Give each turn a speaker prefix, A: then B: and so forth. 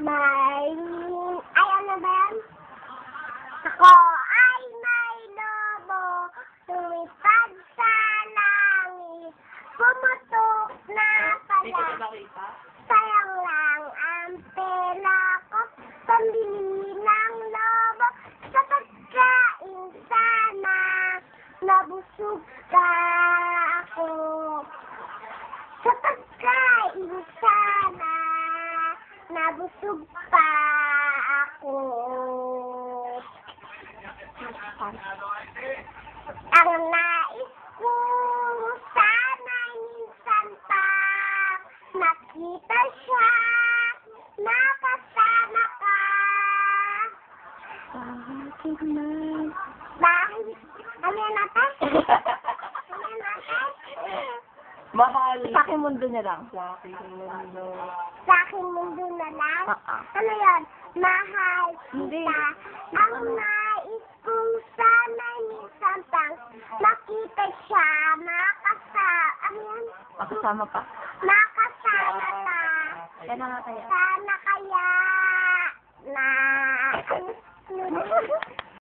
A: May... Ay, ano ba yan? Ako ay may lobo, lumipad sa langit, pumutok na pala. Sayang lang ang pera ko, pambili ng lobo, sa pagkain sana, nabusog ka ako. Sa pagkain sana, nabusog pa ako. Ang nais ko sana minsan pa nakita siya, nakasama ka. Bakit man? Bakit? Ano yan natin? Ano yan natin?
B: Mahal.
C: Sa aking mundo na lang.
B: Sa aking mundo.
A: Sa aking mundo na lang?
C: Ah.
A: Ano yun? Mahal
C: Hindi.
A: kita. Ang nais kong sana minsan pang makita siya, ano yan?
C: Makasama pa.
A: Makasama ka.
C: Kaya na nga kaya.
A: Sana kaya na